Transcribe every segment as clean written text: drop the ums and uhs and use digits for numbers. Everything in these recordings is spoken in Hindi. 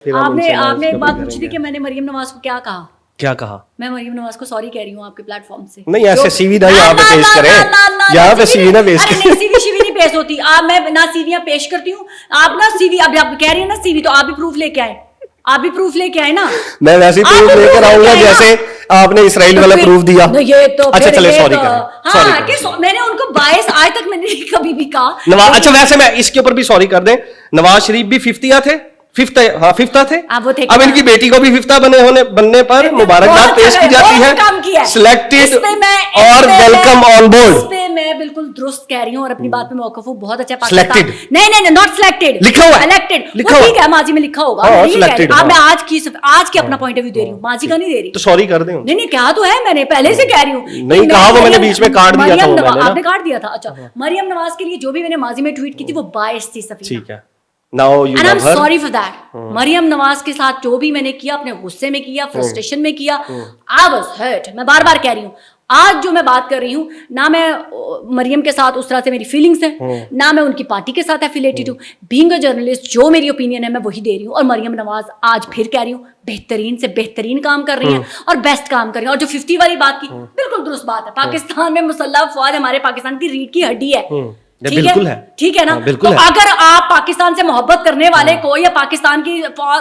आपने एक बात पूछी थी कि मैंने मरियम नवाज को क्या कहा। मैं मरियम नवाज को सॉरी कह रही हूँ आपके प्लेटफॉर्म से। नहीं ऐसे सीवी ना यहाँ पे पेश करें, यहाँ पे सीवी ना पेश करें। सीवी नहीं पेश होती। आप मैं ना सीवियां पेश करती हूँ, आप ना सीवी आप कह रही है ना सीवी, तो आप भी प्रूफ लेके आए, आप भी प्रूफ लेके आए ना। मैं वैसे प्रूफ लेकर आऊंगा जैसे आपने इसराइल वाला प्रूफ दिया। ये तो अच्छा चले सॉरी करें। मैंने उनको बायस आज तक मैंने कभी भी कहा नवाज। अच्छा वैसे मैं इसके ऊपर भी सॉरी कर दें, नवाज शरीफ भी फिफ्तिया थे, फिफ्ता थे। अब इनकी बेटी को भी फिफ्ता बनने पर मुबारकबाद पेश की जाती है, सिलेक्टेड और वेलकम ऑन बोर्ड। मैं बिल्कुल दुरुस्त कह रही हूँ और अपनी बात में मौकूफ हूँ। बहुत अच्छा सिलेक्टेड नहीं नॉट सिलेक्टेड, लिखा हुआ इलेक्टेड, ठीक है माजी में लिखा होगा। मैं आज की अपना पॉइंट ऑफ व्यू दे रही हूँ, माजी का नहीं दे रही। तो सॉरी कर दें। नहीं क्या तो है, मैंने पहले से कह रही हूँ। नहीं कहा, वो मैंने बीच में काट दिया था। आपने काट दिया था। अच्छा मरियम नवाज के लिए जो भी मैंने माजी में ट्वीट की थी वो बायस थी सफीना। ठीक है। Now you and I'm love her. sorry for that. Maryam Nawaz के साथ जो भी मैंने किया अपने गुस्से में किया, फ्रस्ट्रेशन में किया, I was hurt. मैं बार बार कह रही हूँ, आज जो मैं बात कर रही हूँ ना, मैं मरियम के साथ उस तरह से मेरी फीलिंग्स हैं, ना मैं उनकी पार्टी के साथ एफिलेटेड हूँ। बीइंग अ जर्नलिस्ट जो मेरी ओपिनियन है मैं वही दे रही हूँ। और मरियम नवाज आज फिर कह रही हूँ बेहतरीन से बेहतरीन काम कर रही हैं और बेस्ट काम कर रही हैं। और जो 50 वाली बात की बिल्कुल दुरुस्त बात है। पाकिस्तान में मुसल्लह अफवाज हमारे पाकिस्तान की रीढ़ की हड्डी है। ठीक है ना। तो अगर आप पाकिस्तान से मोहब्बत करने वाले को या पाकिस्तान की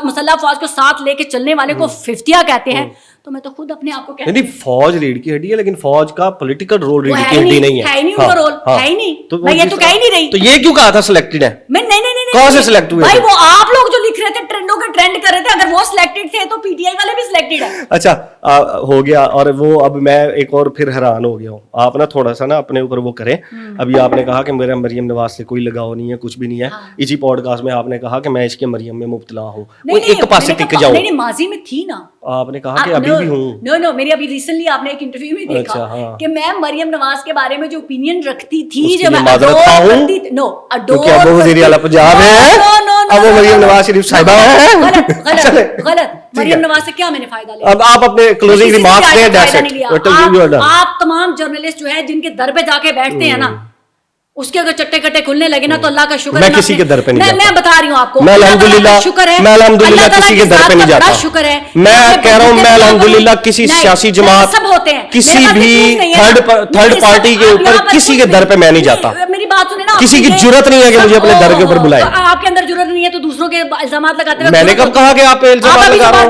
मुसल्लह फौज को साथ लेके चलने वाले को फिफ्तिया कहते हैं, तो मैं तो खुद अपने आप को कहती हूं। नहीं फौज रीढ़ की हड्डी है, लेकिन फौज का पॉलिटिकल रोल रीढ़ की हड्डी नहीं है। है नहीं उनका रोल, है ही नहीं। तो मैं ये तो कह ही नहीं रही। तो ये क्यों कहा था सिलेक्टेड है? मैं नहीं कौन से सिलेक्ट हुए भाई? वो आप लोग जो लिख रहे थे, ट्रेंडों के ट्रेंड कर रहे थे, अगर वो सिलेक्टेड थे तो पीटीआई वाले भी सिलेक्टेड है। अच्छा हो गया। और वो अब मैं एक और फिर हैरान हो गया हूँ। आप ना थोड़ा सा ना अपने ऊपर वो करें। अभी आपने कहा कि मेरा मरियम नवाज से कोई लगाव नहीं है, कुछ भी नहीं है। इसी पॉडकास्ट में आपने कहा कि मैं इसके मरियम में मुब्तला हूँ, एक पास टिक जाऊं। नहीं माजी में थी ना, आपने कहा कि अभी भी हूँ। नो मेरी अभी रिसेंटली आपने एक इंटरव्यू में देखा कि मैं मरियम नवाज के बारे में जो ओपिनियन रखती थी, जो मैं मरियम नवाज शरीफ साहिबा है। गलत। मरियम नवाज से क्या मैंने फायदा लिया? अब आप अपने क्लोजिंग रिमार्क्स दें। आप तमाम जर्नलिस्ट जो है जिनके दर पे जाके बैठते हैं ना, उसके अगर चट्टे कट्टे खुलने लगे ना तो अल्लाह का शुक्र। मैं किसी के दर पे नहीं जाता। मैं बता रही हूँ आपको, मैं अल्हम्दुलिल्लाह शुक्र है, मैं अल्हम्दुलिल्लाह किसी के दर पे नहीं जाता। शुक्र है। मैं कह रहा हूँ मैं अल्हम्दुलिल्लाह किसी सियासी जमात, सब होते हैं, किसी भी थर्ड पार्टी के ऊपर किसी के दर पे मैं नहीं जाता। मेरी बात सुने ना, किसी की जरूरत नहीं है कि मुझे अपने दर के ऊपर बुलाए। आपके अंदर जरूरत नहीं है तो दूसरों के इल्जाम लगाते हैं। मैंने कब कहा कि आप इल्जाम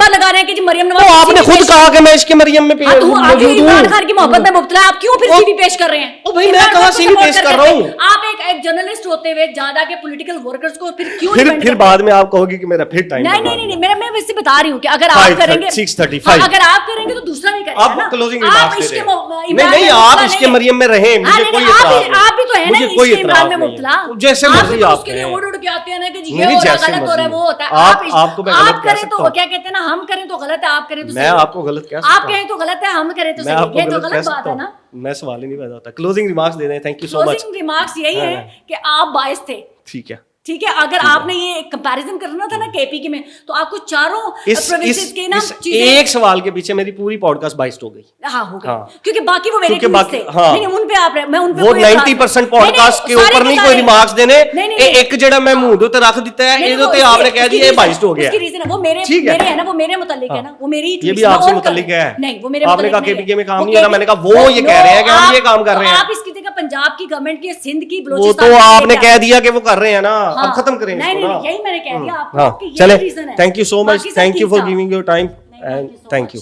लगा रहे हैं कि मरियम नवाज? आपने खुद कहा कि मैं इसके मरियम में इमरान खान की मोहब्बत में मुब्तला, आप क्यों फिर सीवी पेश कर रहे हैं? ओ भाई मैं कहां सीवी पेश कर रहा हूं? आप एक जर्नलिस्ट होते हुए ज्यादा के पॉलिटिकल वर्कर्स को फिर क्यों फिर बाद में आप कहोगे कि मेरा फिर टाइम नहीं मैं वैसे बता रही हूँ कि अगर आप करेंगे 6:35 अगर आप करेंगे तो दूसरा भी करेगा। आप क्लोजिंग रिमार्क्स दे रहे हैं। नहीं आप इसके मरियम में रहे, मुझे कोई इतराज नहीं। आप भी तो है ना इसके इमरान में मुब्तला। जैसे मर्जी आप उसके लिए उड़ के आते हैं ना कि ये हो रहा है, गलत हो रहा है, वो होता है। आपको मैं गलत कह सकता हूं? क्या कहते हैं ना, हम करें तो गलत है, आप करें तो मैं आपको गलत कह सकता हूं। आप कहें तो गलत है, हम करें तो सही है। तो गलत बात है ना। मैं सवाल ही नहीं पैदा होता। क्लोजिंग रिमार्क्स दे दें। Thank you so much. Closing remarks यही है कि आप बायस थे। ठीक है। अगर आपने ये कंपैरिजन करना था ना केपी के में, तो आपको चारों प्रोविंसेस के ना एक सवाल के पीछे मेरी पूरी पॉडकास्ट बाइस्ड हो गई। हाँ हो गई, क्योंकि बाकी वो मेरे थे। नहीं उन पे आप मैं उन पे वो 90% पॉडकास्ट के ऊपर नहीं कोई रिमार्क्स देने। एक जड़ा मैं मुंह दे रख दिता है, ये तो आपने कह दिया ये बाइस्ड हो गया। उसकी रीजन है वो मेरे है ना, वो मेरे मुताल्लिक है ना, वो मेरी ये भी आपसे मुताल्लिक है। नहीं वो मेरे आपने कहा केपीके में काम नहीं हो रहा, मैंने कहा वो ये कह रहे हैं कि हम ये काम कर रहे हैं। आप इसकी जगह पंजाब की गवर्नमेंट की, सिंध की, वो तो आपने कह दिया कि वो कर रहे हैं ना, अब खत्म करें। यही मैंने कह दिया आपको। हाँ चले, thank you so much, thank you for giving your time and thank you.